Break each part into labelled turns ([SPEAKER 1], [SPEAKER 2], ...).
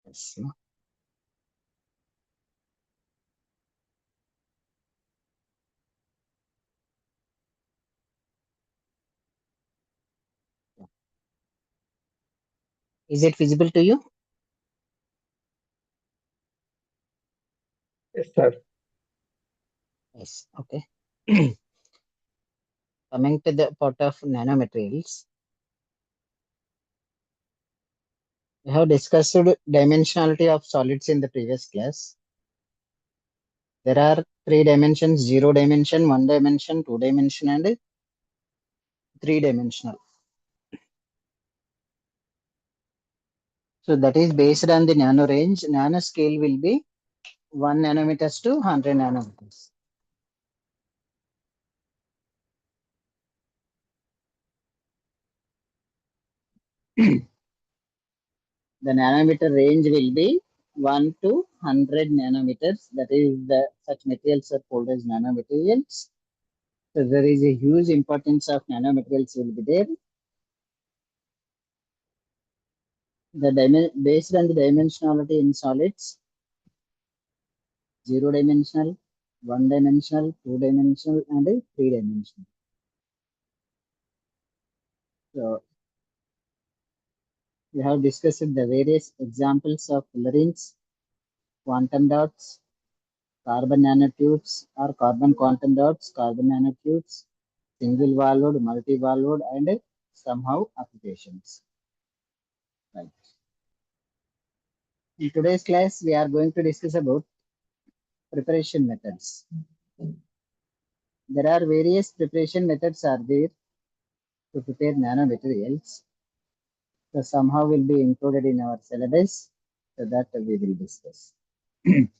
[SPEAKER 1] Yes. Is it visible to you?
[SPEAKER 2] Yes, sir.
[SPEAKER 1] Yes. Okay. Coming to the part of nanomaterials, we have discussed dimensionality of solids in the previous class. There are three dimensions: zero dimension, one dimension, two dimension, and three dimensional. So that is based on the nano range. Nano scale will be 1 nanometers to 100 nanometers. The nanometer range will be 1 to 100 nanometers. That is the such materials are called as nanomaterials. So there is a huge importance of nanomaterials will be there. Based on the dimensionality in solids, zero dimensional, one dimensional, two dimensional, and three dimensional. So we have discussed the various examples of fullerenes, quantum dots, carbon nanotubes or carbon quantum dots, carbon nanotubes, single valued, multi-valued, and somehow applications. Right. In today's class, we are going to discuss about preparation methods. There are various preparation methods are there to prepare nanomaterials. So somehow will be included in our syllabus, so that we will discuss. In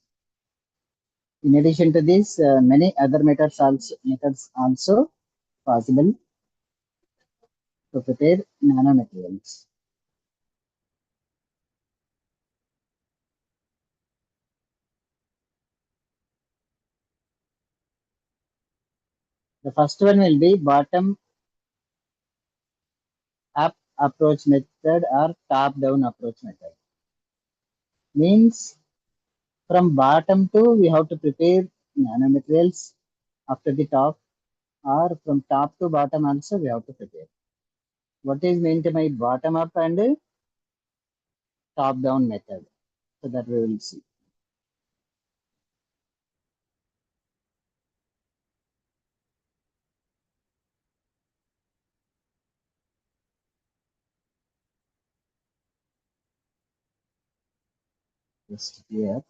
[SPEAKER 1] addition to this, many other methods also possible to prepare nanomaterials. The first one will be bottom up approach method or top down approach method. Means from bottom to we have to prepare nanomaterials after the top, or from top to bottom also we have to prepare. What is meant by bottom up and top down method? So that we will see. Just here.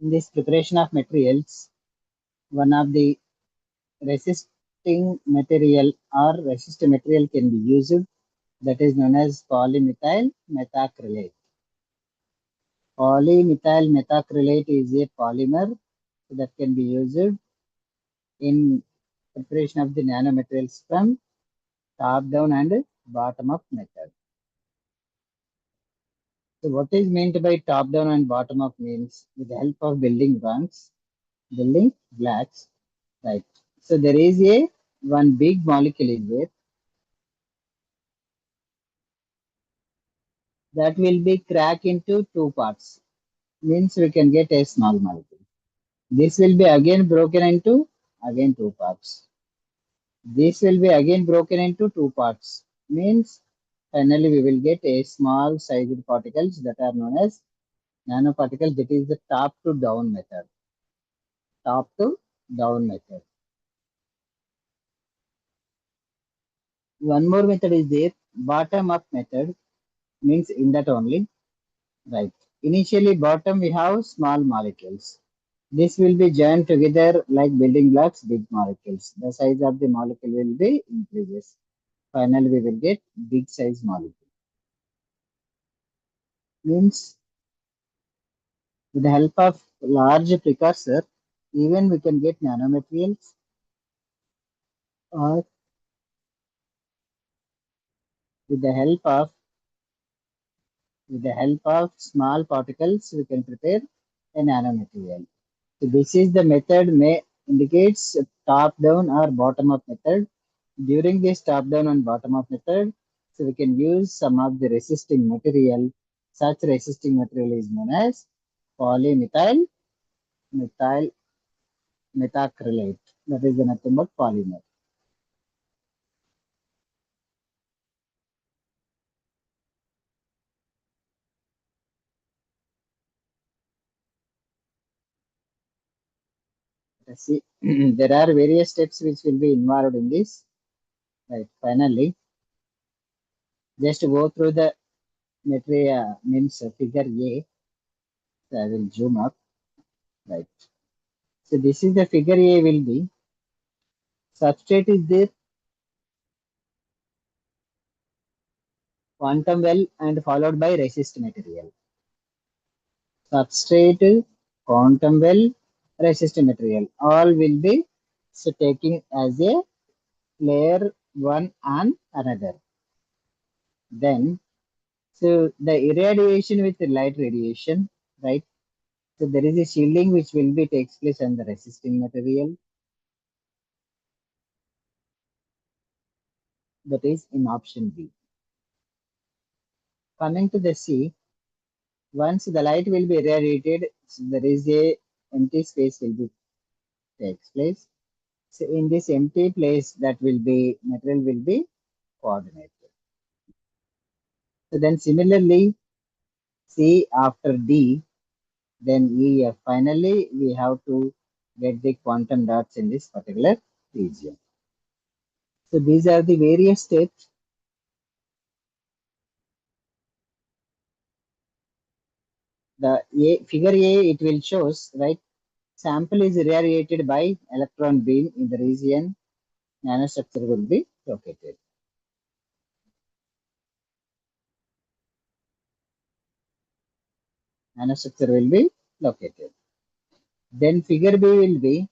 [SPEAKER 1] In this preparation of materials, one of the resisting material or resistant material can be used, that is known as polymethyl methacrylate. Polymethyl methacrylate is a polymer that can be used in preparation of the nanomaterials from top down and bottom up method. So what is meant by top down and bottom up means with the help of building blocks, building blocks, right? So there is a one big molecule is there that will be cracked into two parts. Means we can get a small molecule. This will be again broken into again two parts. This will be again broken into two parts. Means finally we will get a small sized particles that are known as nanoparticles. That is the top to down method. Top to down method. One more method is there. Bottom up method means in that only. Right. Initially bottom we have small molecules. This will be joined together like building blocks, big molecules. The size of the molecule will be increases. Finally, we will get big size molecule. Means with the help of large precursor, even we can get nanomaterials or With the help of small particles, we can prepare a nanomaterial. So this is the method may indicates top down or bottom up method. During this top down and bottom up method, so we can use some of the resisting material. Such resisting material is known as polymethyl methyl methacrylate. That is nothing but polymer. See, there are various steps which will be involved in this. Right. Finally, just go through the material means figure A. So I will zoom up. Right. So this is the figure A will be substrate is there, quantum well, and followed by resist material. Substrate, quantum well, resist material. All will be so taking as a layer one and another. Then, so the irradiation with the light radiation, right? So there is a shielding which will be takes place on the resisting material, that is in option B. Coming to the C, once the light will be irradiated, so there is a empty space will be takes place. So in this empty place, that will be material will be coordinated. So then similarly, C after D, then E F. Finally, we have to get the quantum dots in this particular region. So these are the various steps. The figure A, it will shows, right? Sample is irradiated by electron beam in the region nanostructure will be located. Nanostructure will be located. Then figure B will be,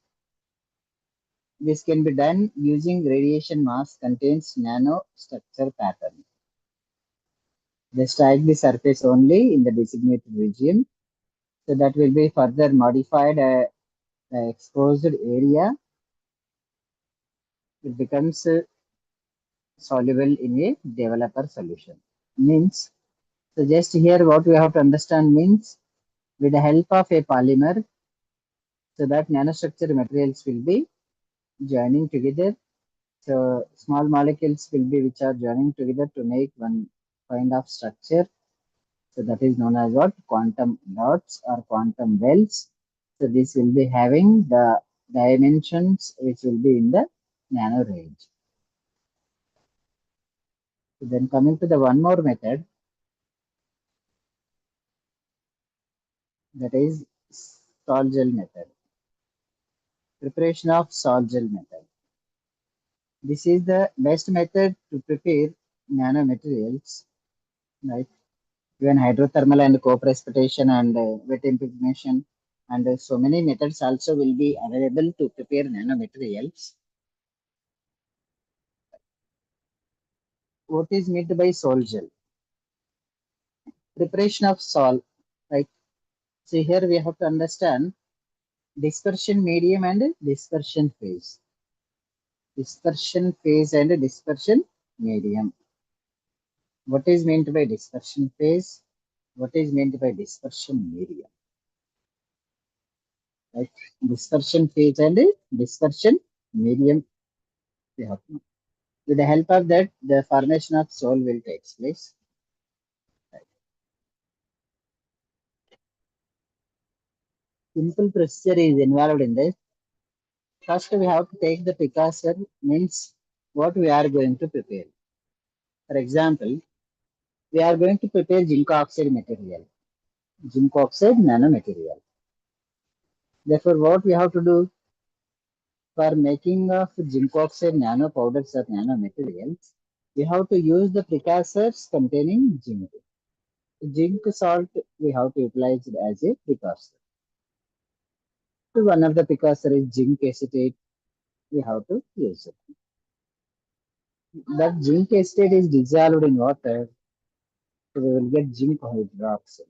[SPEAKER 1] this can be done using radiation mask contains nanostructure pattern. They strike the surface only in the designated region. So that will be further modified. The exposed area, it becomes soluble in a developer solution. Means, so just here what we have to understand means with the help of a polymer, so that nanostructure materials will be joining together. So small molecules will be which are joining together to make one kind of structure. So that is known as what? Quantum dots or quantum wells. So this will be having the dimensions which will be in the nano range. So then coming to the one more method, that is salt gel method. Preparation of salt gel method. This is the best method to prepare nanomaterials, right? Even hydrothermal and co-precipitation and wet impregnation and so many methods also will be available to prepare nanomaterials. What is meant by salt gel? Preparation of salt, right? So here we have to understand dispersion medium and dispersion phase. Dispersion phase and dispersion medium. What is meant by dispersion phase? What is meant by dispersion medium? Right? Dispersion phase and dispersion medium. We have to know. With the help of that, the formation of soul will take place. Right. Simple procedure is involved in this. First, we have to take the precursor, means what we are going to prepare. For example, we are going to prepare zinc oxide material, zinc oxide nanomaterial. Therefore, what we have to do for making of zinc oxide nano powders or nanomaterials, we have to use the precursors containing zinc. Zinc salt we have to utilize it as a precursor. So one of the precursor is zinc acetate. We have to use it. That zinc acetate is dissolved in water, so we will get zinc hydroxide.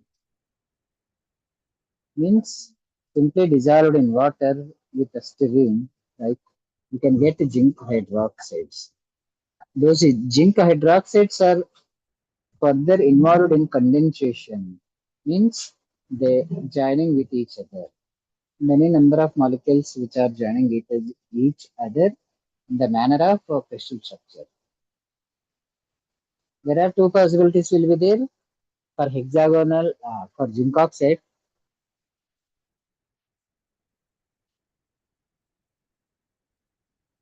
[SPEAKER 1] Means simply dissolved in water with a styrene, right? You can get zinc hydroxides. Those zinc hydroxides are further involved in condensation, means they joining with each other. Many number of molecules which are joining with each other in the manner of a crystal structure. There are two possibilities will be there for hexagonal for zinc oxide.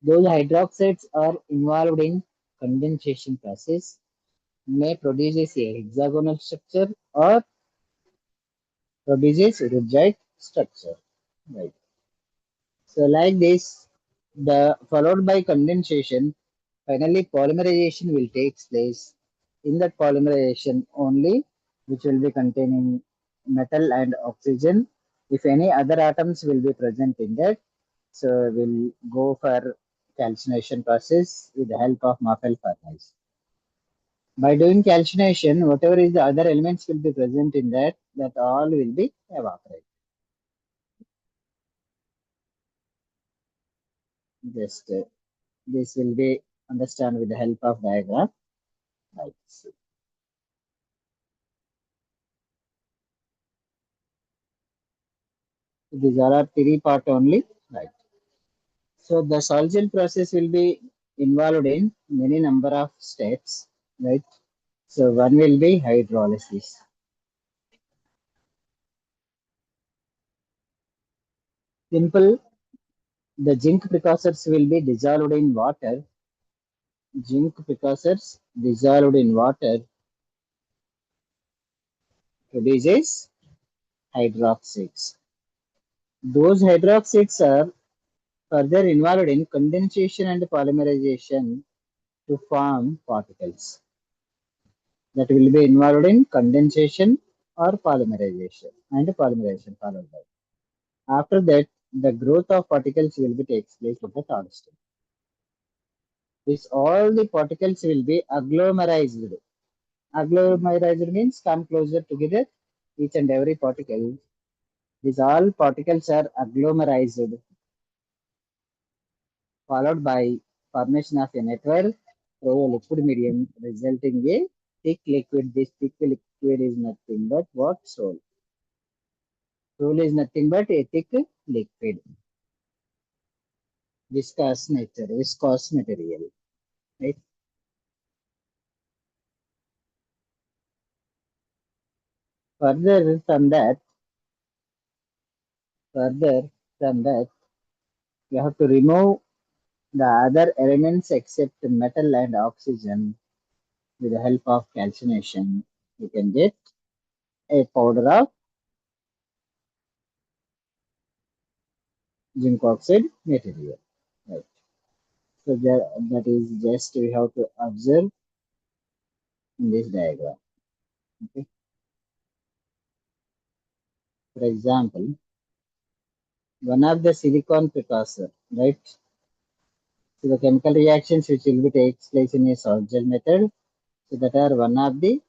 [SPEAKER 1] Those hydroxides are involved in condensation process may produce a hexagonal structure or produces rigid structure. Right. So like this, the followed by condensation, finally polymerization will take place. In that polymerization only, which will be containing metal and oxygen. If any other atoms will be present in that, so we'll go for calcination process with the help of Maffei furnace. By doing calcination, whatever is the other elements will be present in that, that all will be evaporated. Just this will be understand with the help of diagram. Right. So these are our three part only. Right. So the Solgen process will be involved in many number of steps. Right. So one will be hydrolysis. Simple. The zinc precursors will be dissolved in water. Zinc precursors dissolved in water produces hydroxides. Those hydroxides are further involved in condensation and polymerization to form particles that will be involved in condensation or polymerization followed by. After that, the growth of particles will be takes place at the third stage. This all the particles will be agglomerized. Agglomerized means come closer together, each and every particle. These all particles are agglomerized, followed by formation of a network through a liquid medium, resulting in a thick liquid. This thick liquid is nothing but what? Soul. Soul is nothing but a thick liquid, viscous material. Right? Further from that, further from that, you have to remove the other elements except metal and oxygen with the help of calcination. You can get a powder of zinc oxide material. Right. So that is just we have to observe in this diagram. Okay. For example, one of the silicon precursor, right? So the chemical reactions which will be takes place in a salt gel method. So that are one of the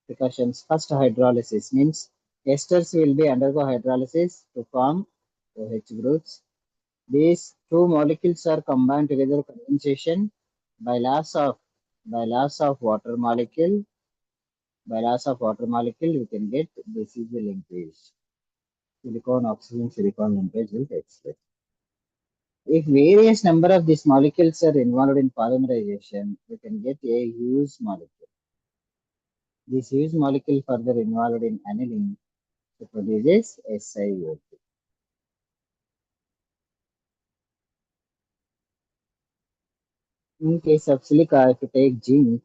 [SPEAKER 1] precautions. First, hydrolysis means esters will be undergo hydrolysis to form OH groups. These two molecules are combined together condensation by loss of by loss of water molecule. By loss of water molecule, you can get this is the linkage. Silicon oxygen silicon linkage will take place. If various number of these molecules are involved in polymerization, we can get a huge molecule. This huge molecule further involved in annealing to produces SiO2. In case of silica, if you take zinc,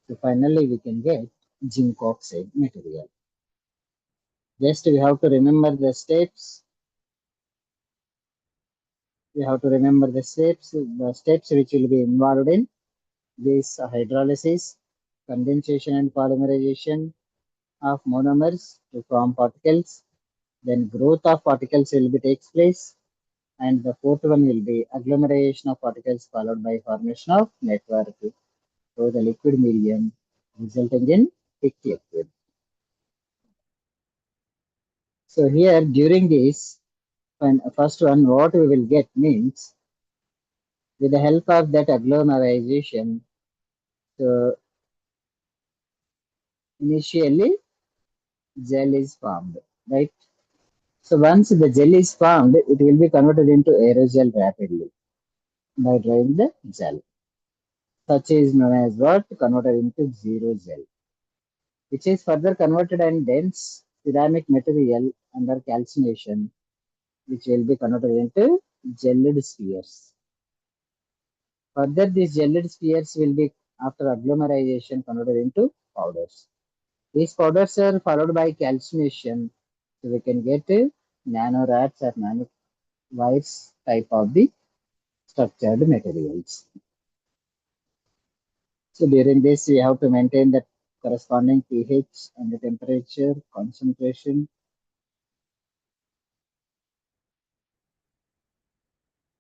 [SPEAKER 1] so finally we can get zinc oxide material. Just we have to remember the steps. We have to remember the steps which will be involved in this hydrolysis, condensation and polymerization of monomers to form particles. Then growth of particles will be takes place. And the fourth one will be agglomeration of particles followed by formation of network through the liquid medium, resulting in thick liquid. So here during this, when first one, what we will get means with the help of that agglomerization, so initially gel is formed, right? So once the gel is formed, it will be converted into aerosol rapidly by drying the gel. Such is known as what? Converted into zero gel, which is further converted and dense ceramic material under calcination, which will be converted into gelid spheres. Further, these gelid spheres will be, after agglomerization, converted into powders. These powders are followed by calcination, so we can get nanorods or nanowires type of the structured materials. So during this, we have to maintain the corresponding pH and the temperature, concentration,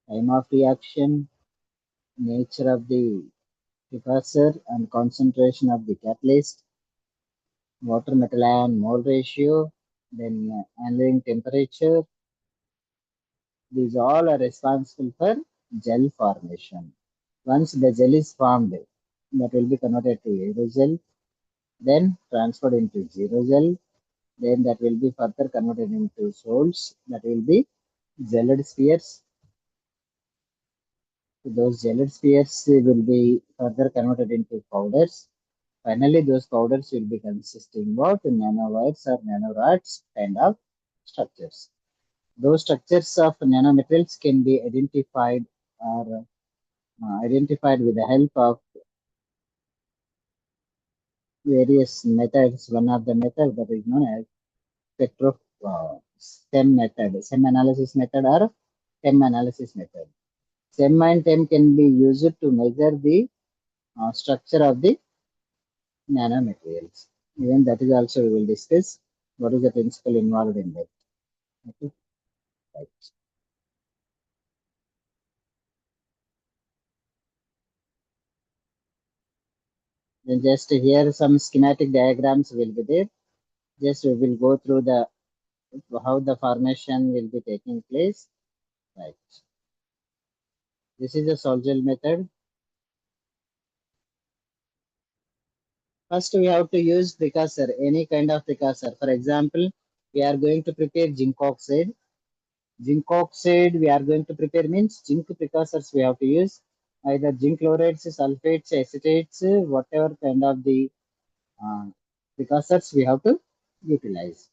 [SPEAKER 1] time of reaction, nature of the precursor and concentration of the catalyst, water metal ion mole ratio, then handling temperature. These all are responsible for gel formation. Once the gel is formed, that will be converted to aerogel, then transferred into zero gel, then that will be further converted into sols, that will be gelid spheres. Those gelid spheres will be further converted into powders. Finally, those powders will be consisting of nanowires or nanorods kind of structures. Those structures of nanomaterials can be identified or identified with the help of various methods. One of the methods that is known as spectro STEM method, SEM analysis method or TEM analysis method. SEM and TEM can be used to measure the structure of the nanomaterials. Even that is also we will discuss what is the principle involved in that. Okay. Right. Then just here some schematic diagrams will be there. Just we will go through the how the formation will be taking place. Right. This is the Sol-Gel method. First, we have to use precursor, any kind of precursor. For example, we are going to prepare zinc oxide. Zinc oxide we are going to prepare means zinc precursors we have to use either zinc chlorides, sulfates, acetates, whatever kind of the uh, precursors we have to utilize,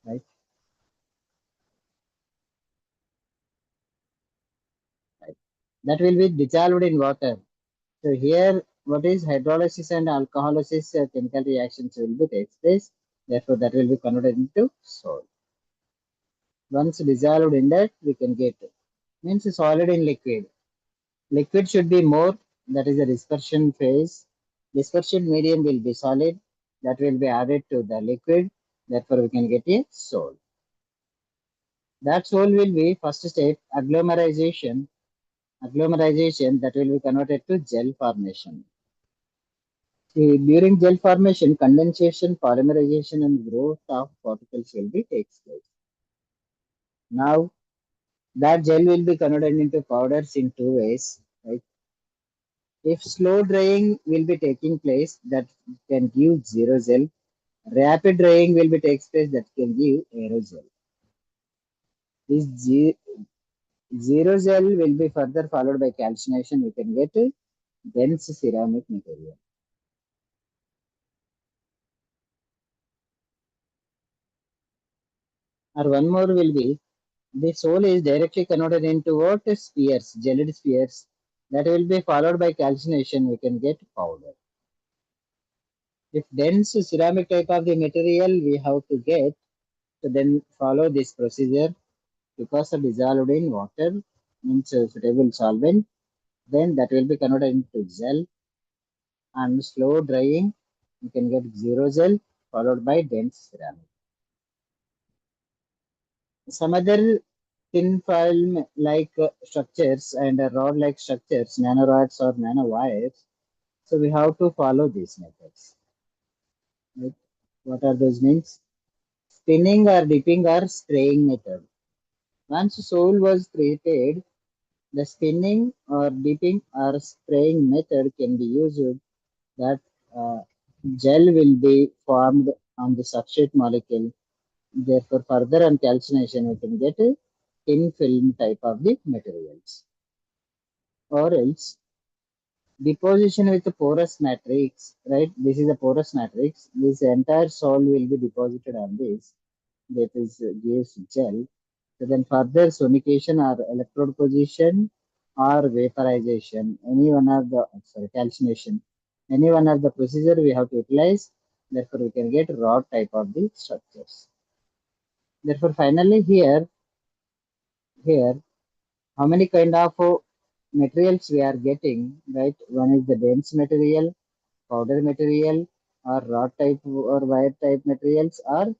[SPEAKER 1] right? Right. That will be dissolved in water. So here, what is hydrolysis and alcoholysis chemical reactions will be takes place. Therefore, that will be converted into salt. Once dissolved in that, we can get means solid in liquid. Liquid should be more, that is the dispersion phase. Dispersion medium will be solid, that will be added to the liquid. Therefore, we can get a salt. That salt will be first step agglomerization. Agglomerization that will be converted to gel formation. See, during gel formation, condensation, polymerization, and growth of particles will be takes place. Now, that gel will be converted into powders in two ways. Right? If slow drying will be taking place, that can give zero gel. Rapid drying will be takes place that can give aerosol. This zero gel will be further followed by calcination. We can get a dense ceramic material. Or one more will be the soul is directly converted into what? Spheres, gelid spheres. That will be followed by calcination. We can get powder. If dense ceramic type of the material we have to get, so then follow this procedure because of dissolved in water means suitable solvent. Then that will be converted into gel and slow drying. You can get zero gel followed by dense ceramic. Some other thin film like structures and rod like structures, nanorods or nanowires. So we have to follow these methods. Right? What are those means? Spinning or dipping or spraying method. Once soil was prepared, the spinning or dipping or spraying method can be used that uh, gel will be formed on the substrate molecule. Therefore, further on calcination, we can get a thin film type of the materials. Or else, deposition with the porous matrix, right? This is a porous matrix. This entire sol will be deposited on this. That is gives gel. So then further sonication or electrode position or vaporization, any one of the sorry calcination, any one of the procedure we have to utilize. Therefore, we can get rod type of the structures. Therefore, finally here how many kind of materials we are getting, right? One is the dense material, powder material, or rod type or wire type materials, or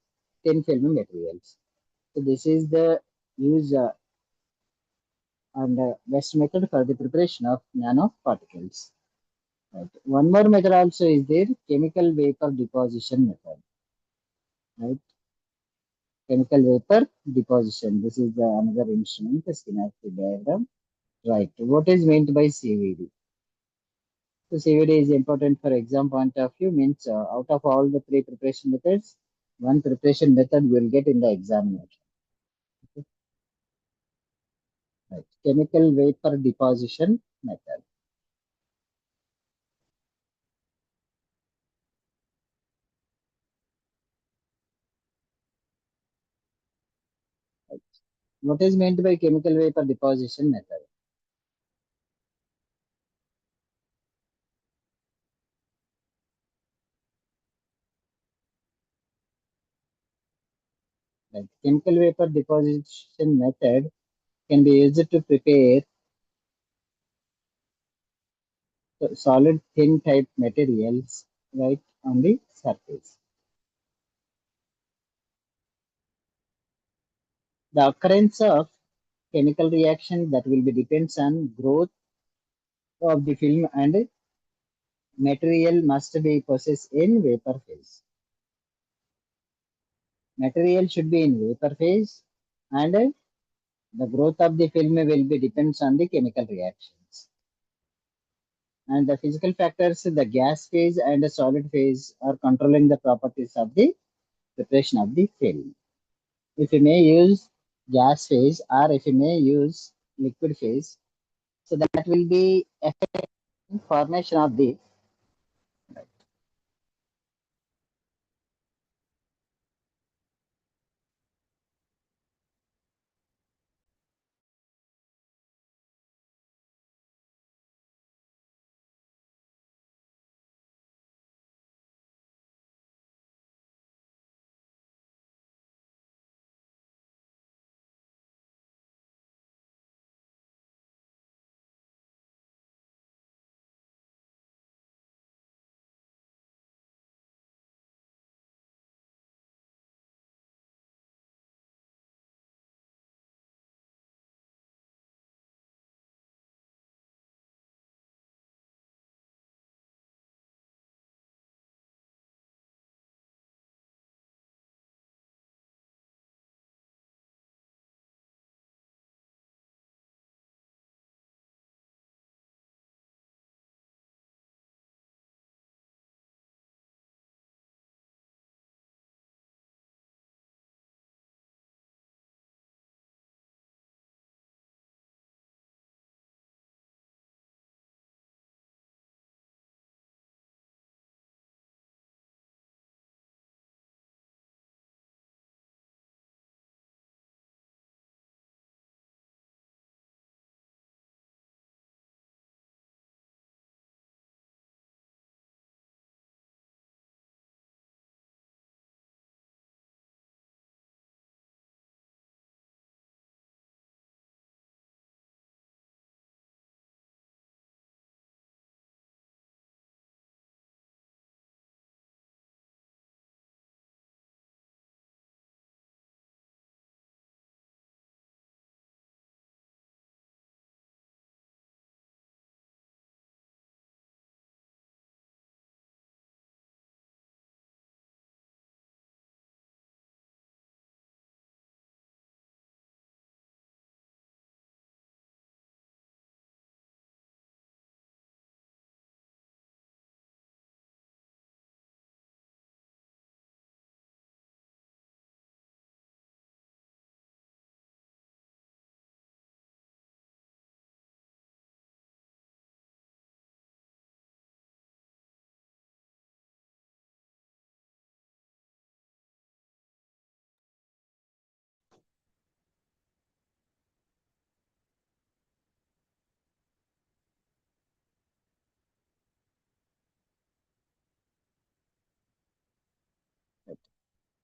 [SPEAKER 1] thin film materials. So this is the use and best method for the preparation of nanoparticles. Right. One more method also is there, chemical vapor deposition method. Right. Chemical vapor deposition. This is the another instrument, the schematic diagram. Right. What is meant by CVD? So CVD is important for exam point of view, means out of all the three preparation methods, one preparation method you will get in the examination. Okay. Right. Chemical vapor deposition method. Right. What is meant by chemical vapor deposition method? Right. Chemical vapor deposition method can be used to prepare solid thin type materials, right, on the surface. The occurrence of chemical reaction that will be depends on growth of the film and material must be processed in vapor phase. Material should be in vapor phase and the growth of the film will be depends on the chemical reactions. And the physical factors, the gas phase and the solid phase are controlling the properties of the preparation of the film. If you may use gas phase or if you may use liquid phase, so that will be affecting formation of the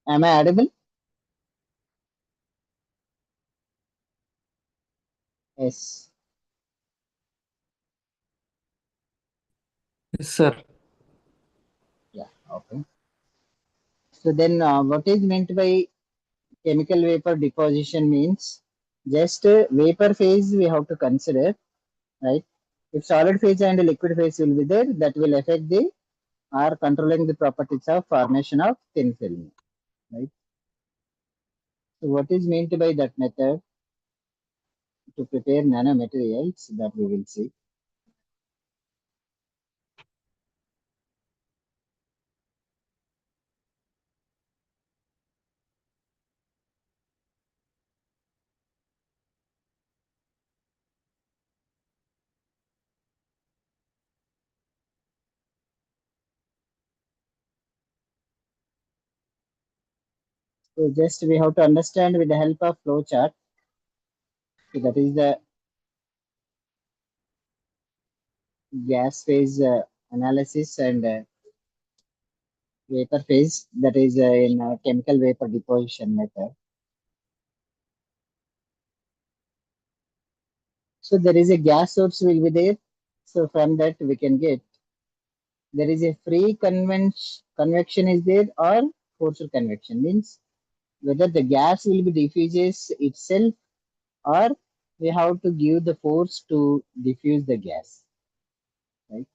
[SPEAKER 1] Am I audible? Yes.
[SPEAKER 2] Yes, sir.
[SPEAKER 1] Yeah. Okay. So then, what is meant by chemical vapor deposition means just vapor phase we have to consider, right? If solid phase and liquid phase will be there, that will affect the or controlling the properties of formation of thin film, right? So what is meant by that method to prepare nanomaterials that we will see. So just we have to understand with the help of flow chart. So that is the gas phase analysis and vapor phase that is in chemical vapor deposition method. So there is a gas source will be there. So from that we can get there is a free convection is there or forced convection means whether the gas will be diffuses itself or we have to give the force to diffuse the gas, right?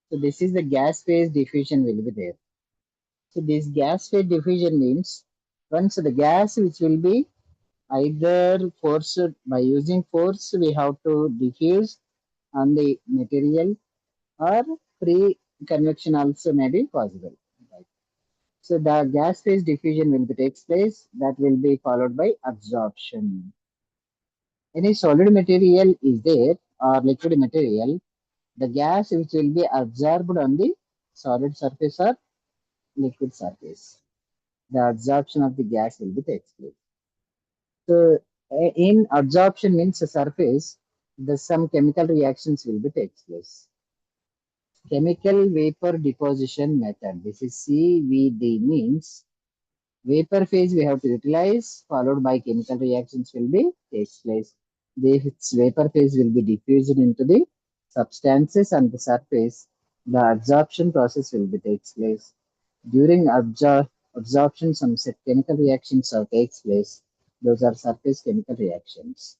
[SPEAKER 1] So this is the gas phase diffusion will be there. So this gas phase diffusion means once the gas which will be either force by using force we have to diffuse on the material or free convection also may be possible. Right? So the gas phase diffusion will be takes place that will be followed by absorption. Any solid material is there or liquid material, the gas which will be absorbed on the solid surface or liquid surface. The absorption of the gas will be takes place. So in absorption means a surface, the some chemical reactions will be takes place. Chemical vapor deposition method. This is CVD means vapor phase we have to utilize, followed by chemical reactions will be takes place. This vapor phase will be diffused into the substances on the surface. The absorption process will be takes place. During absorption, some set chemical reactions are takes place. Those are surface chemical reactions.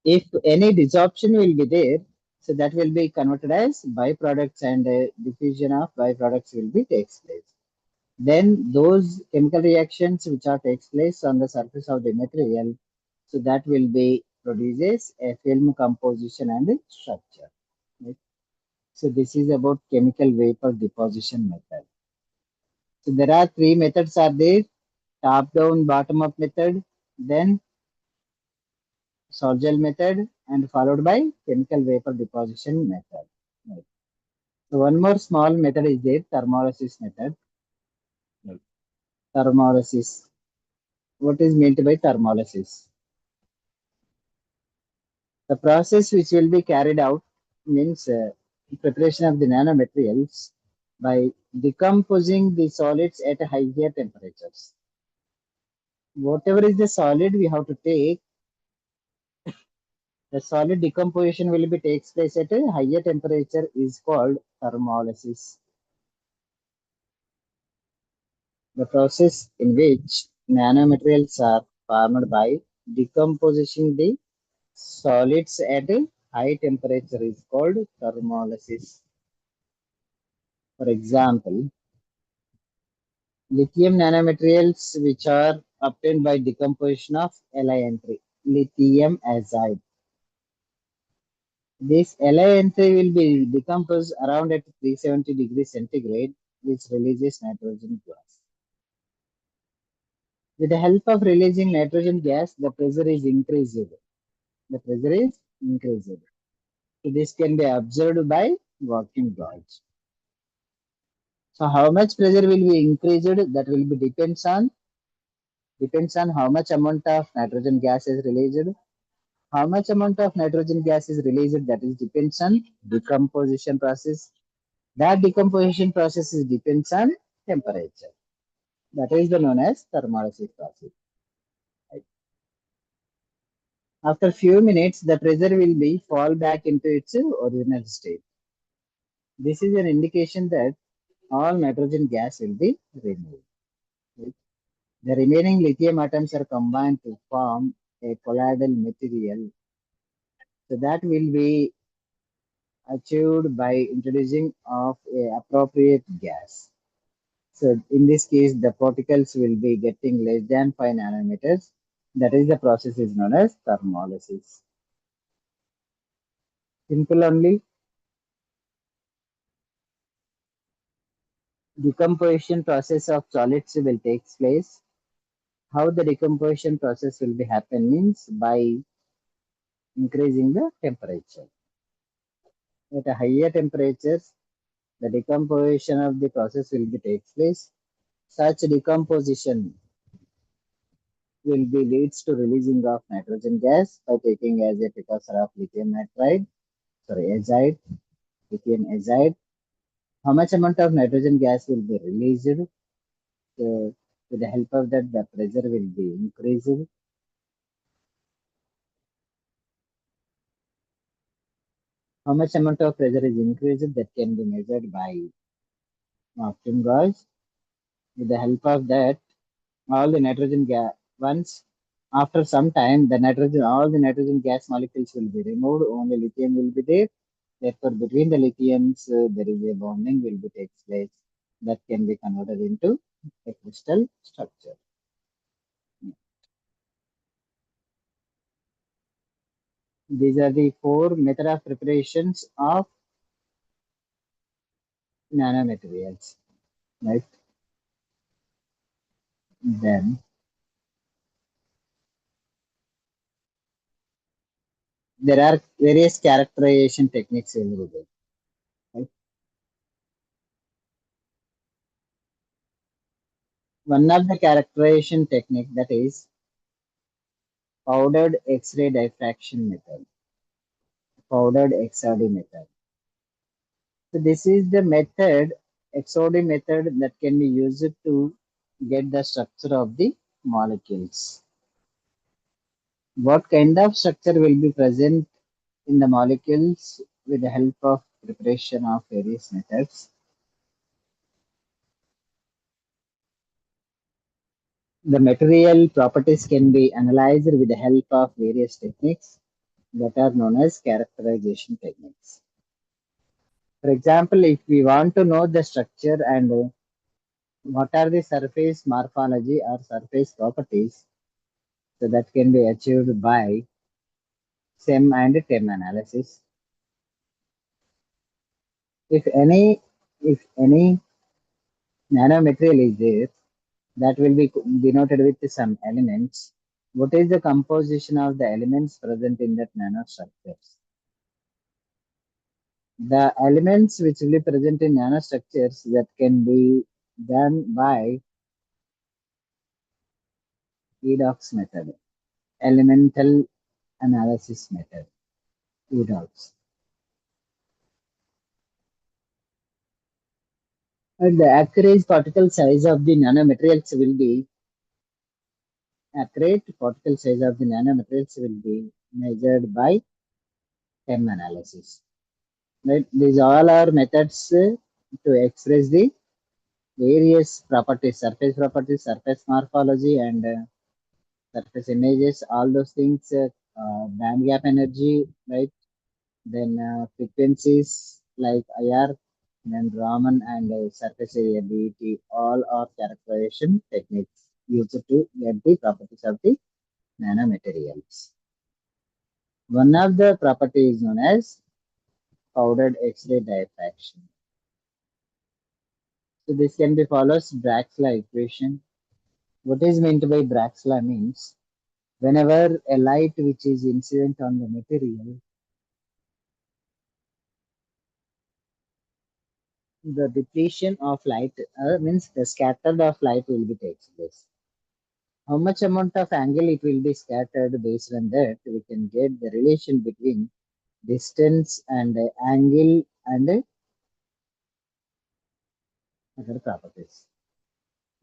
[SPEAKER 1] If any desorption will be there, so that will be converted as byproducts and diffusion of byproducts will be takes place. Then those chemical reactions which are takes place on the surface of the material, so that will be produces a film composition and structure. Right? So this is about chemical vapor deposition method. So there are three methods are there: top down, bottom up method, then Sorgel method, and followed by chemical vapor deposition method. Right. So one more small method is there, thermolysis method. Right. Thermolysis. What is meant by thermolysis? The process which will be carried out means preparation of the nanomaterials by decomposing the solids at higher temperatures. Whatever is the solid we have to take, the solid decomposition will be takes place at a higher temperature is called thermolysis. The process in which nanomaterials are formed by decomposition the solids at a high temperature is called thermolysis. For example, lithium nanomaterials which are obtained by decomposition of Li3, lithium azide. This Li3 will be decomposed around at 370 degrees centigrade, which releases nitrogen gas. With the help of releasing nitrogen gas, the pressure is increased. The pressure is increased. So this can be observed by vacuum gauge. So how much pressure will be increased? That will be depends on how much amount of nitrogen gas is released. How much amount of nitrogen gas is released? That is depends on decomposition process. That decomposition process is depends on temperature. That is the known as thermolysis process. Right. After few minutes, the pressure will be fall back into its original state. This is an indication that all nitrogen gas will be removed. Right. The remaining lithium atoms are combined to form a colloidal material. So that will be achieved by introducing of a appropriate gas. So in this case, the particles will be getting less than 5 nanometers. That is the process is known as thermolysis. Simple only. Decomposition process of solids will take place. How the decomposition process will be happen means by increasing the temperature. At a higher temperatures, the decomposition of the process will be takes place. Such decomposition will be leads to releasing of nitrogen gas by taking as a precursor of lithium nitride, sorry, azide, lithium azide. How much amount of nitrogen gas will be released? So, with the help of that, the pressure will be increased. How much amount of pressure is increased that can be measured by Martin gauge. With the help of that, all the nitrogen gas once after some time, the nitrogen all the nitrogen gas molecules will be removed. Only lithium will be there. Therefore, between the lithiums, there is a bonding will be takes place that can be converted into a crystal structure. These are the four method of preparations of nanomaterials, right? Then there are various characterization techniques available, right? One of the characterization technique that is powdered X-ray diffraction method, powdered XRD method. So this is the method, XOD method that can be used to get the structure of the molecules. What kind of structure will be present in the molecules with the help of preparation of various methods? The material properties can be analyzed with the help of various techniques that are known as characterization techniques. For example, if we want to know the structure and what are the surface morphology or surface properties, so that can be achieved by SEM and TEM analysis. If any nanomaterial is there, that will be denoted with some elements. What is the composition of the elements present in that nanostructures? The elements which will be present in nanostructures that can be done by EDOX method, elemental analysis method, EDOX. And the accurate particle size of the nanomaterials will be accurate particle size of the nanomaterials will be measured by Chem analysis. Right? These all are methods to express the various properties, surface morphology, and surface images. All those things, band gap energy, right? Then frequencies like IR, then Raman and surface area BET, all are characterization techniques used to get the properties of the nanomaterials. One of the properties is known as powdered X-ray diffraction. So this can be follows Bragg-Fly equation. What is meant by Bragg-Fly means whenever a light which is incident on the material, the depletion of light means the scattered of light will be takes place. How much amount of angle it will be scattered based on that we can get the relation between distance and angle and other properties.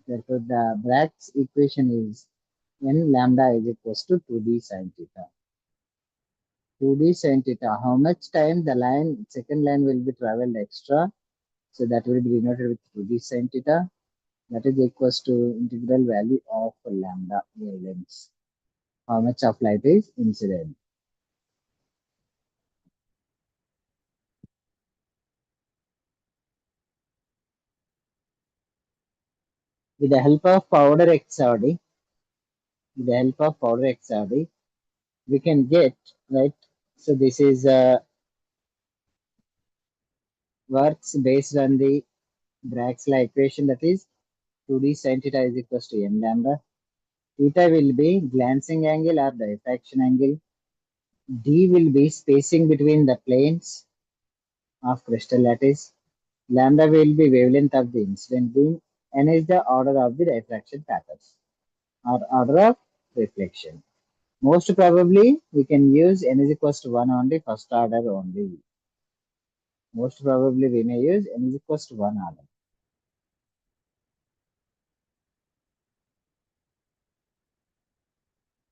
[SPEAKER 1] Therefore, the Bragg's equation is n lambda is equals to 2d sin theta. 2d sin theta. How much time the second line will be traveled extra? So that will be denoted with 2d sin theta. That is equals to integral value of lambda wavelengths. How much of light is incident? With the help of powder XRD, we can get, right? So this is works based on the Bragg's law equation, that is 2d sin theta is equals to n lambda. Theta will be glancing angle or diffraction angle. D will be spacing between the planes of crystal lattice. Lambda will be wavelength of the incident beam. N is the order of the diffraction patterns or order of reflection. Most probably, we can use n is equals to 1 on the first order only. Most probably, we may use n is equals to 1 order.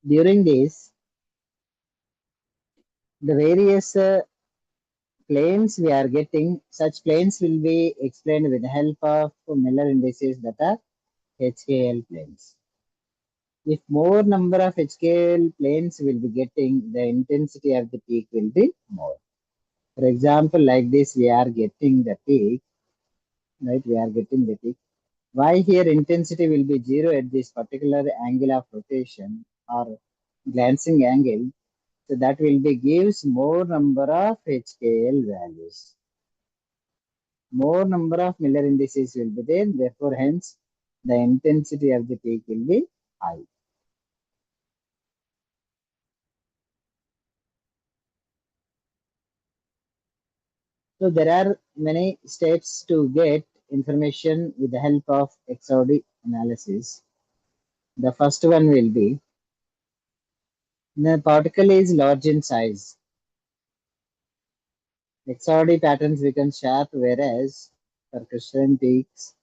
[SPEAKER 1] During this, the various planes we are getting, such planes will be explained with the help of Miller indices that are HKL planes. If more number of HKL planes will be getting, the intensity of the peak will be more. For example, like this, we are getting the peak, right? We are getting the peak. Why here intensity will be zero at this particular angle of rotation or glancing angle? So that will be gives more number of HKL values. More number of Miller indices will be there. Therefore, hence the intensity of the peak will be high. So there are many steps to get information with the help of XOD analysis. The first one will be the particle is large in size. XOD patterns become sharp, whereas for crystalline peaks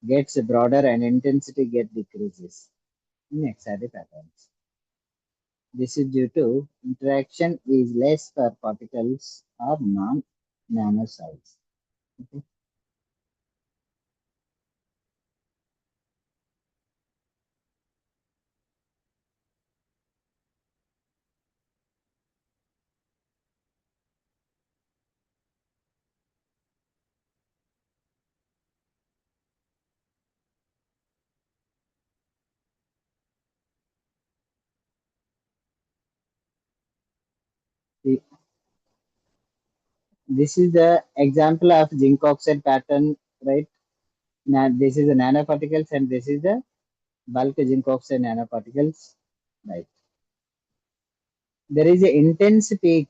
[SPEAKER 1] gets broader and intensity get decreases in XOD patterns. This is due to interaction is less for particles or non-nano size. Okay. This is the example of zinc oxide pattern, right? Now, this is the nanoparticles and this is the bulk zinc oxide nanoparticles, right? There is an intense peak.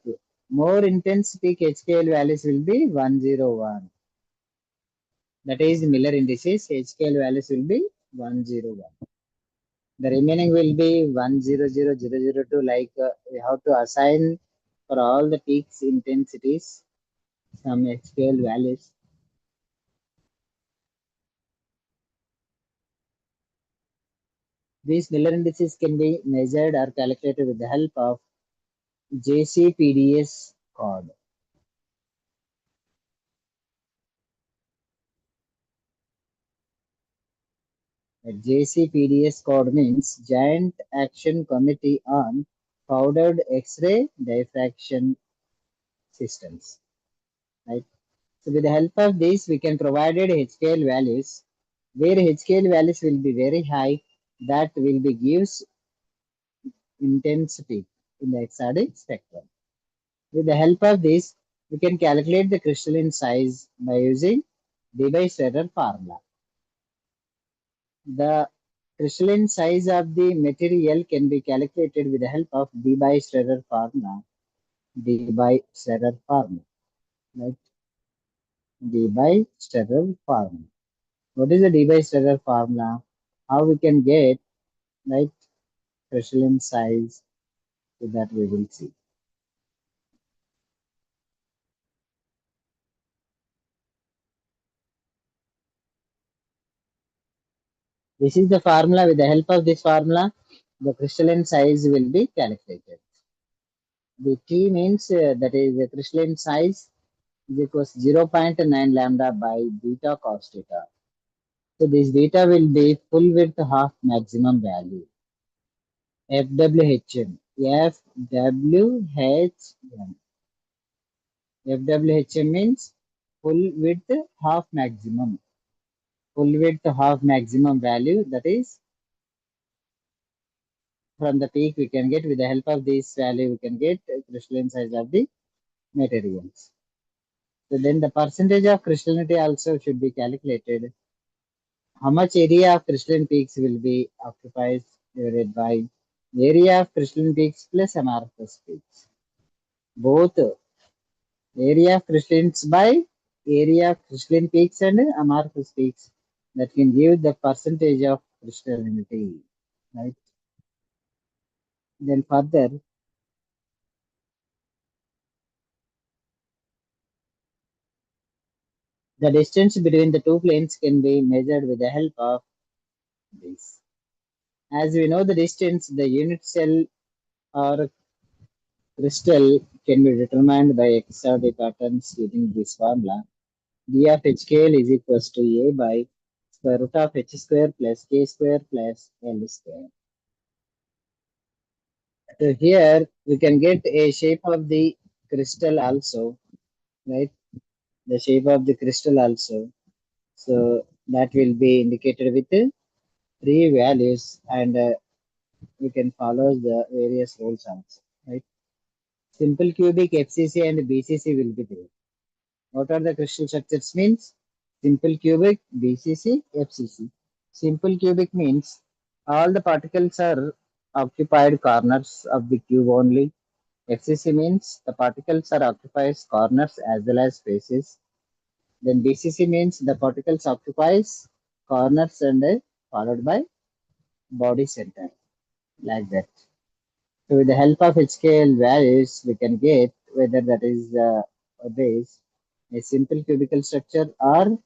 [SPEAKER 1] More intense peak HKL values will be 101. That is Miller indices. HKL values will be 101. The remaining will be 100,002. Like we have to assign for all the peaks intensities some HKL values. These Miller indices can be measured or calculated with the help of JCPDS code. A JCPDS code means Joint Action Committee on Powdered X-ray Diffraction Systems. Right. So with the help of this, we can provide HKL values, where HKL values will be very high. That will be gives intensity in the XRD spectrum. With the help of this, we can calculate the crystalline size by using Debye-Schroeder formula. The crystalline size of the material can be calculated with the help of Debye-Schroeder formula. Debye-Schroeder formula, right? Debye-Schroeder formula. What is the Debye-Schroeder formula? How we can get, right, crystalline size? So that we will see. This is the formula. With the help of this formula, the crystalline size will be calculated. The T means that is the crystalline size is equals 0.9 lambda by beta cos theta. So this beta will be full width half maximum value. FWHM. FWHM. FWHM means full width half maximum. Full width half maximum value, that is from the peak we can get. With the help of this value we can get crystalline size of the materials. So then the percentage of crystallinity also should be calculated. How much area of crystalline peaks will be occupied divided by area of crystalline peaks plus amorphous peaks. Both area of crystallines by area of crystalline peaks and amorphous peaks, that can give the percentage of crystallinity. Right. Then further, the distance between the two planes can be measured with the help of this. As we know the distance, the unit cell or crystal can be determined by XRD patterns using this formula. D of h scale is equals to A by square root of h square plus k square plus L square. So here we can get a shape of the crystal also, right? The shape of the crystal also. So that will be indicated with three values, and we can follow the various rules also, right? Simple cubic FCC and BCC will be there. What are the crystal structures means? Simple cubic, BCC, FCC. Simple cubic means all the particles are occupied corners of the cube only. FCC means the particles are occupies corners as well as faces. Then BCC means the particles occupies corners and followed by body center, like that. So with the help of HKL values, we can get whether that is a base, a simple cubical structure, or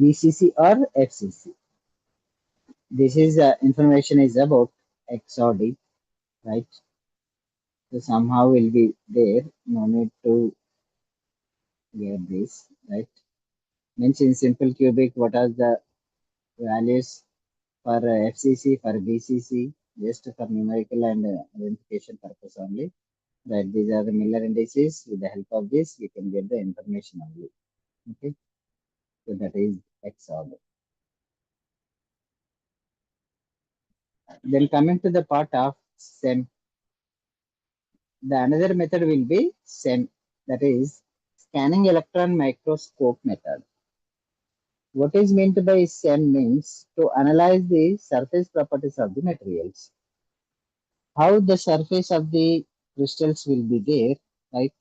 [SPEAKER 1] BCC or FCC. This is information is about X or D, right? So somehow will be there. No need to get this, right? Means in simple cubic, what are the values for FCC, for BCC, just for numerical and identification purpose only. Right, these are the Miller indices. With the help of this, we can get the information only. Okay, so that is X order. Then coming to the part of SEM, the another method will be SEM, that is scanning electron microscope method. What is meant by SEM means to analyze the surface properties of the materials. How the surface of the crystals will be there, right?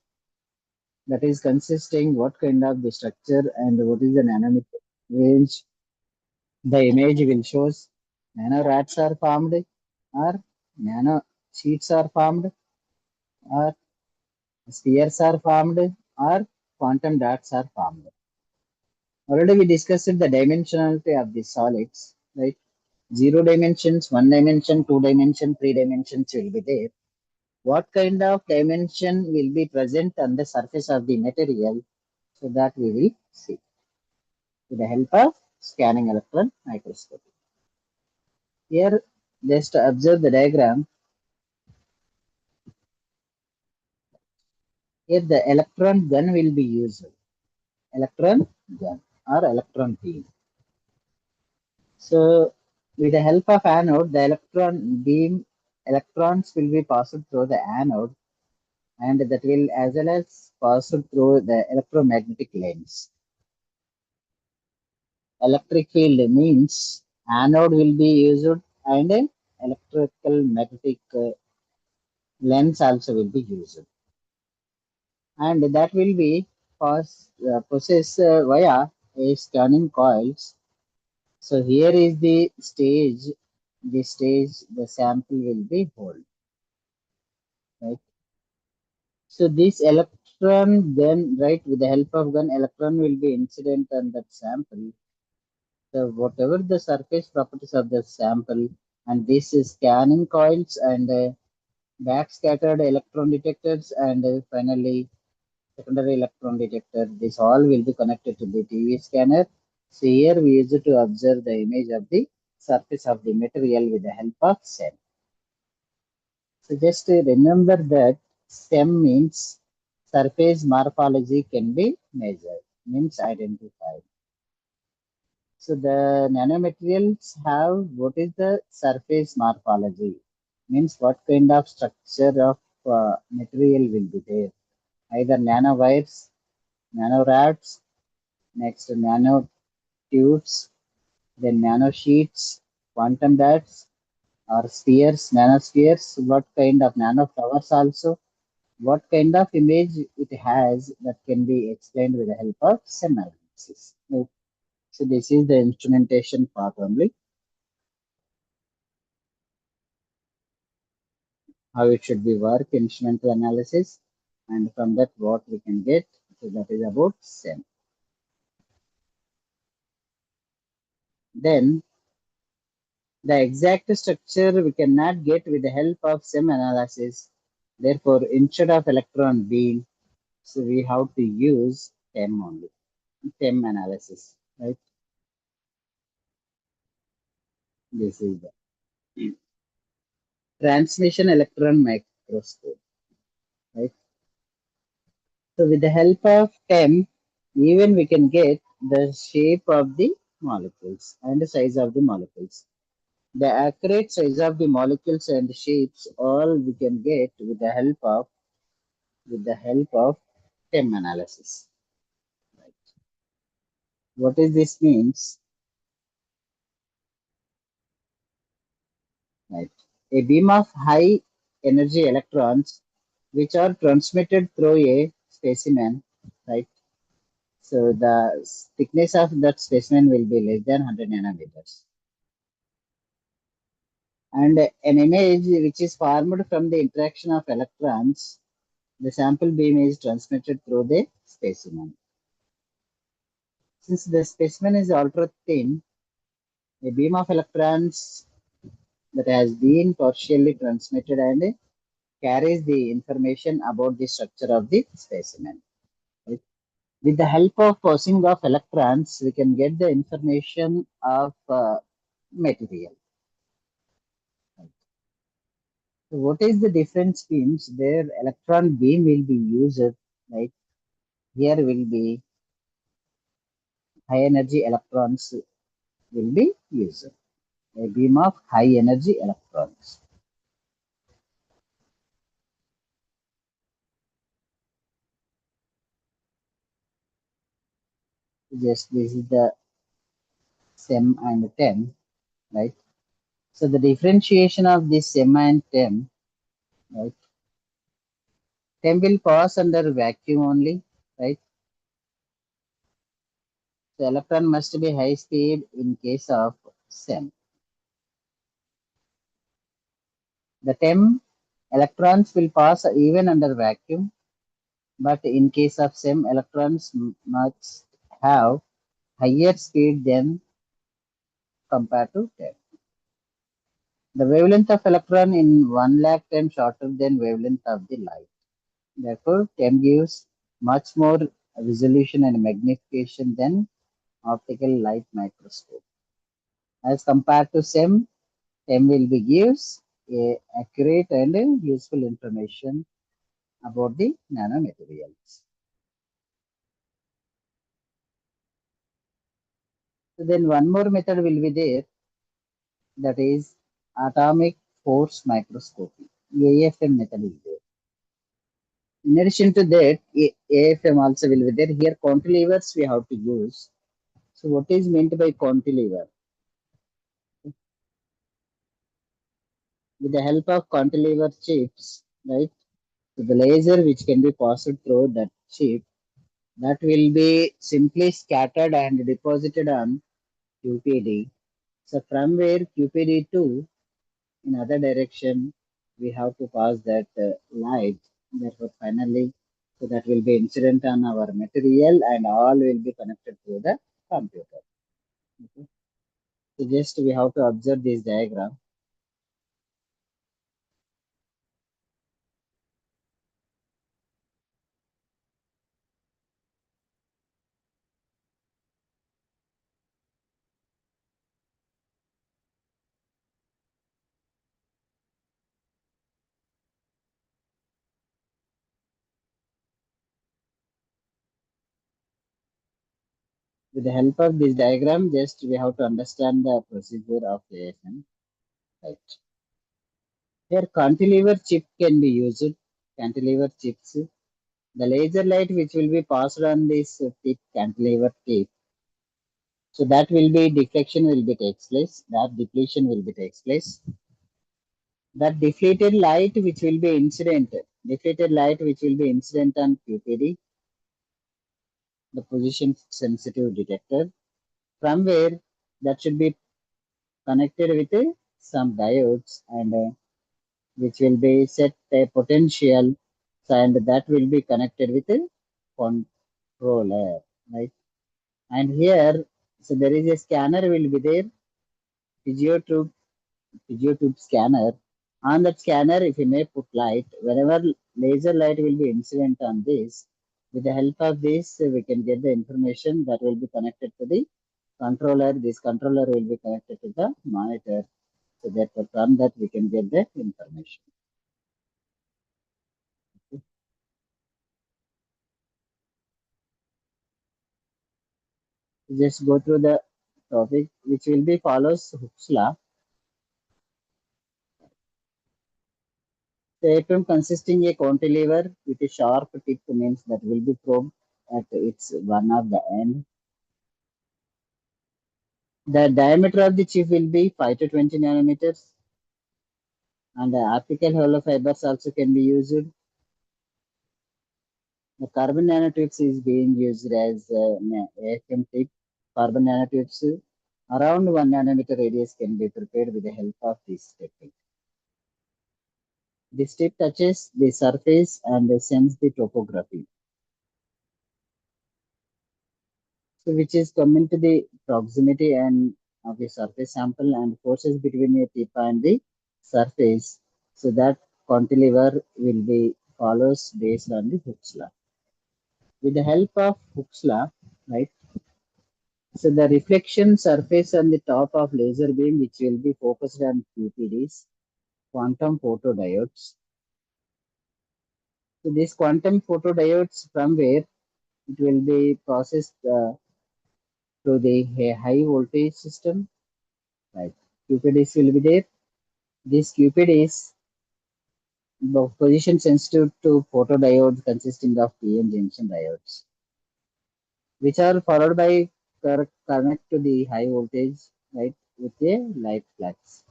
[SPEAKER 1] That is consisting what kind of the structure and what is the nanometer range. The image will shows nano rats are formed, or nano sheets are formed, or spheres are formed, or quantum dots are formed. Already we discussed the dimensionality of the solids, right? Zero dimensions, one dimension, two dimension, three dimensions will be there. What kind of dimension will be present on the surface of the material? So that we will see with the help of scanning electron microscopy. Here, just observe the diagram. Here, the electron gun will be used. Electron gun or electron beam. So, with the help of anode, the electron beam electrons will be passed through the anode, and that will as well as pass through the electromagnetic lens. Electric field means anode will be used and electrical magnetic lens also will be used, and that will be processed via a scanning coils. So here is the stage. The stage the sample will be hold. Right. So this electron gun, right? With the help of gun, electron will be incident on that sample. So whatever the surface properties of the sample, and this is scanning coils and backscattered electron detectors, and finally secondary electron detector. This all will be connected to the TV scanner. So here we use it to observe the image of the surface of the material with the help of SEM. So just remember that SEM means surface morphology can be measured, means identified. So the nanomaterials have what is the surface morphology, means what kind of structure of material will be there. Either nanowires, nanorods, next nanotubes, then nanosheets, quantum dots, or spheres, nanospheres, what kind of nanoflowers also, what kind of image it has that can be explained with the help of SEM analysis. Right. So this is the instrumentation part only, how it should be work, instrumental analysis, and from that what we can get. So that is about SEM. Then the exact structure we cannot get with the help of SEM analysis. Therefore, instead of electron beam, so we have to use TEM only, TEM analysis, right? This is the transmission electron microscope, right? So with the help of TEM, even we can get the shape of the molecules and the size of the molecules. The accurate size of the molecules and shapes all we can get with the help of TEM analysis. Right. What is this means? Right. A beam of high energy electrons which are transmitted through a specimen, right? So the thickness of that specimen will be less than 100 nanometers. And an image which is formed from the interaction of electrons, the sample beam is transmitted through the specimen. Since the specimen is ultra thin, a beam of electrons that has been partially transmitted and carries the information about the structure of the specimen. Right? With the help of passing of electrons, we can get the information of material. Right? So what is the difference means there electron beam will be used, right? Here will be high energy electrons will be used. A beam of high energy electrons. Just this is the SEM and TEM, right? So the differentiation of this SEM and TEM, right? TEM will pass under vacuum only, right? The electron must be high speed in case of SEM. The TEM electrons will pass even under vacuum, but in case of SEM, electrons must have higher speed than compared to TEM. The wavelength of electron in 1 lakh times shorter than wavelength of the light. Therefore, TEM gives much more resolution and magnification than optical light microscope. As compared to SEM, TEM will be gives a accurate and useful information about the nanomaterials. So then one more method will be there, that is atomic force microscopy. AFM method is there. In addition to that, AFM also will be there. Here cantilevers we have to use. So what is meant by cantilever? With the help of cantilever chips, right? So the laser which can be passed through that chip, that will be simply scattered and deposited on QPD. So from where QPD2 in other direction, we have to pass that light. Therefore, finally, So that will be incident on our material and all will be connected to the computer. Okay. So just we have to observe this diagram. With the help of this diagram, just we have to understand the procedure of AFM. Right. Here cantilever chip can be used. Cantilever chips. The laser light which will be passed on this tip, cantilever tip. So that will be deflection will be takes place. That depletion will be takes place. That deflated light which will be incident. Deflated light which will be incident on QPD, the position sensitive detector, from where that should be connected with some diodes and which will be set a potential and that will be connected with a controller, right? And here, so there is a scanner will be there, piezo tube scanner. On that scanner, if you may put light, whenever laser light will be incident on this, with the help of this, we can get the information that will be connected to the controller. This controller will be connected to the monitor. So that from that we can get the information. Just go through the topic, which will be follows Hooke's law. The atom consisting a cantilever with a sharp tip means that will be probed at its one of the end. The diameter of the chip will be 5 to 20 nanometers, and the optical hollow fibers also can be used. The carbon nanotubes is being used as AFM tip. Carbon nanotubes around 1 nanometer radius can be prepared with the help of this technique. This tip touches the surface and sends the topography. So which is coming to the proximity and of the surface sample and forces between the tip and the surface. So that cantilever will be follows based on the Hooke's law. With the help of Hooke's law, right? So the reflection surface on the top of laser beam, which will be focused on QPDs, quantum photodiodes. So these quantum photodiodes from where it will be processed to the high voltage system, right? QPDs will be there. These QPDs position sensitive to photodiodes consisting of PN junction diodes, which are followed by connect to the high voltage, right, with a light flux.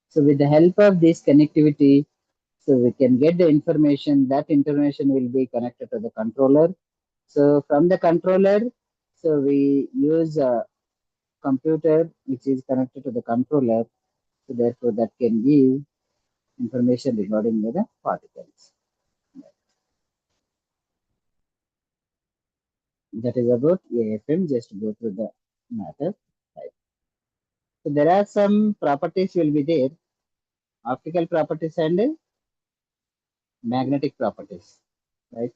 [SPEAKER 1] So with the help of this connectivity, so we can get the information. That information will be connected to the controller. So from the controller, so we use a computer which is connected to the controller. So therefore, that can give information regarding the particles. That is about AFM. Just go through the matter. Right. So there are some properties will be there, optical properties and magnetic properties, right?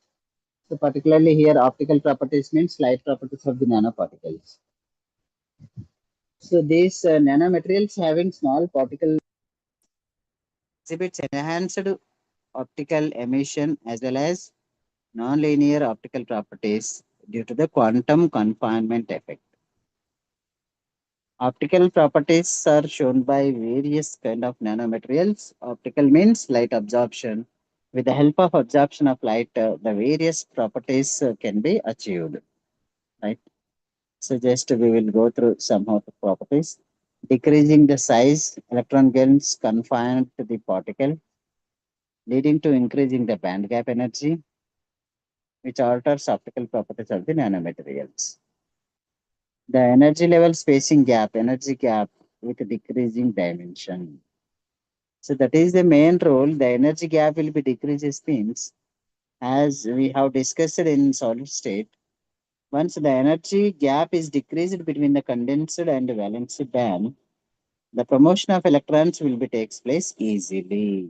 [SPEAKER 1] So particularly here, optical properties means light properties of the nanoparticles. So these nanomaterials having small particle exhibits enhanced optical emission as well as nonlinear optical properties due to the quantum confinement effect. Optical properties are shown by various kind of nanomaterials. Optical means light absorption. With the help of absorption of light, the various properties can be achieved. Right. So just we will go through some of the properties. Decreasing the size, electron gains confined to the particle, leading to increasing the band gap energy, which alters optical properties of the nanomaterials. The energy level spacing gap, energy gap with decreasing dimension. So that is the main role. The energy gap will be decreases means As we have discussed in solid state, once the energy gap is decreased between the condensed and valency band, the promotion of electrons will be takes place easily.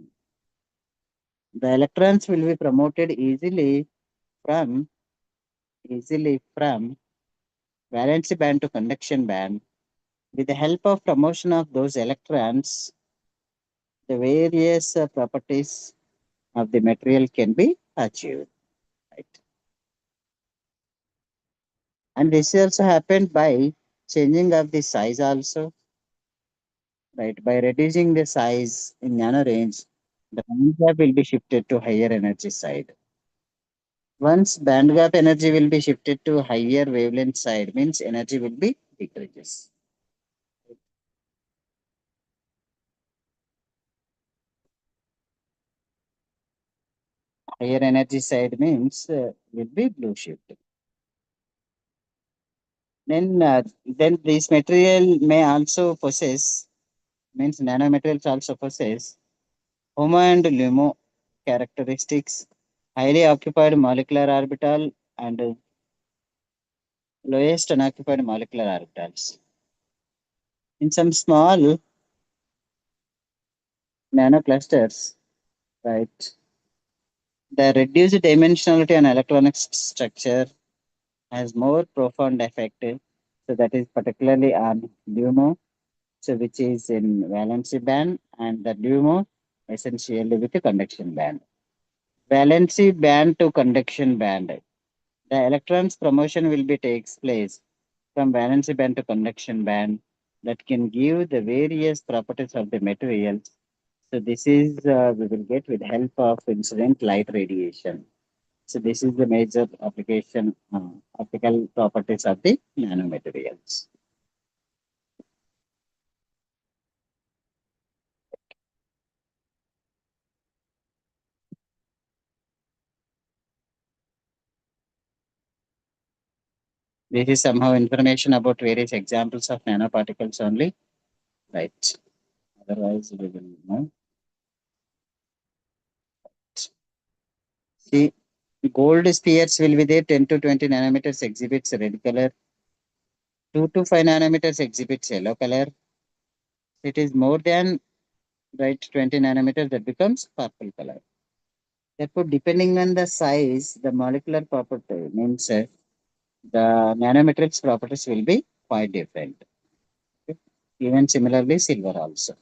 [SPEAKER 1] The electrons will be promoted from easily from valency band to conduction band. With the help of promotion of those electrons, the various properties of the material can be achieved. Right? And this also happened by changing of the size also, right? By reducing the size in nano range, the band gap will be shifted to higher energy side. Once band gap energy will be shifted to higher wavelength side, means energy will be decreases. Higher energy side means will be blue shift. Then this material may also possess, means nanomaterials also possess HOMO and LUMO characteristics, highly occupied molecular orbital and lowest unoccupied molecular orbitals. In some small nanoclusters, right, the reduced dimensionality on electronic structure has more profound effect. So that is particularly on LUMO, so which is in valency band, and the LUMO essentially with the conduction band. Valency band to conduction band. The electron's promotion will be takes place from valency band to conduction band that can give the various properties of the materials. So this is we will get with help of incident light radiation. So this is the major application optical properties of the nanomaterials. This is somehow information about various examples of nanoparticles only, right? Otherwise, we will know. See, gold spheres will be there 10 to 20 nanometers exhibits red color, 2 to 5 nanometers exhibits yellow color. It is more than right 20 nanometers that becomes purple color. Therefore, depending on the size, the molecular property means the nanometrics properties will be quite different. Okay. Even similarly, silver also.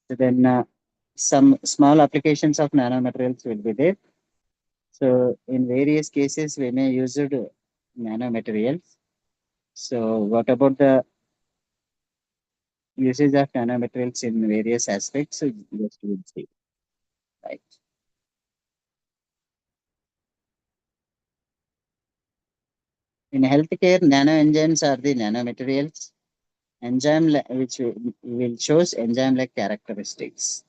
[SPEAKER 1] So then some small applications of nanomaterials will be there. So in various cases, we may use nanomaterials. So what about the usage of nanomaterials in various aspects? So just we'll see. Right. In healthcare, nanoenzymes are the nanomaterials which will shows enzyme-like characteristics,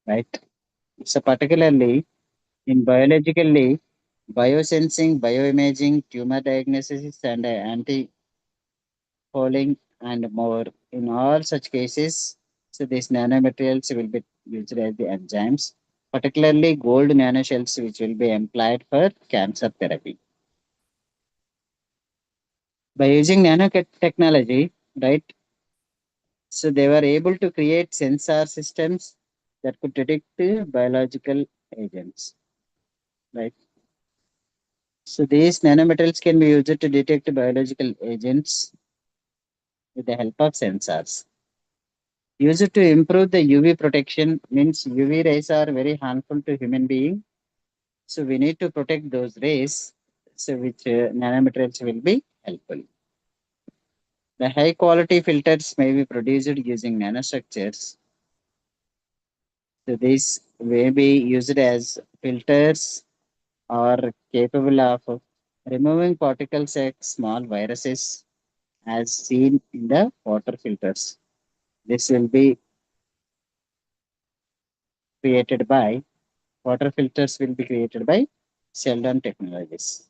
[SPEAKER 1] right? So particularly in biologically, biosensing, bioimaging, tumor diagnosis, and anti-fouling and more. In all such cases, so these nanomaterials will be used as the enzymes, particularly gold nanoshells, which will be employed for cancer therapy. By using nanotechnology, right? So they were able to create sensor systems that could detect biological agents, right? So these nanometals can be used to detect biological agents with the help of sensors. Used to improve the UV protection means UV rays are very harmful to human being. So we need to protect those rays. So which nanometals will be helpful. The high quality filters may be produced using nanostructures. So these may be used as filters are capable of removing particles like small viruses as seen in the water filters. This will be created by water filters will be created by Sheldon Technologies.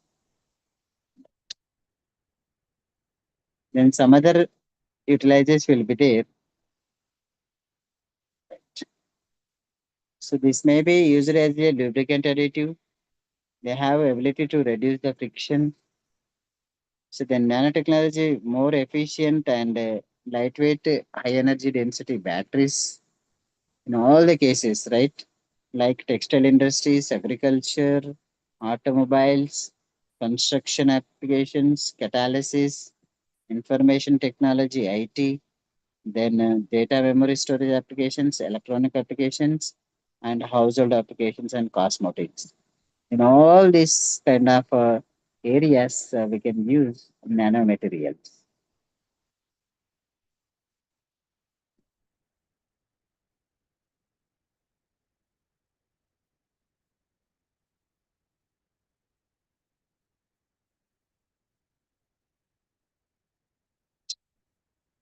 [SPEAKER 1] Then some other utilizers will be there. So this may be used as a lubricant additive. They have ability to reduce the friction. So then nanotechnology more efficient and lightweight, high energy density batteries in all the cases, right? Like textile industries, agriculture, automobiles, construction applications, catalysis, information technology, IT, then data memory storage applications, electronic applications, and household applications and cosmetics. In all these kind of areas, we can use nanomaterials.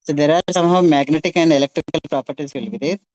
[SPEAKER 1] So there are somehow magnetic and electrical properties will be there.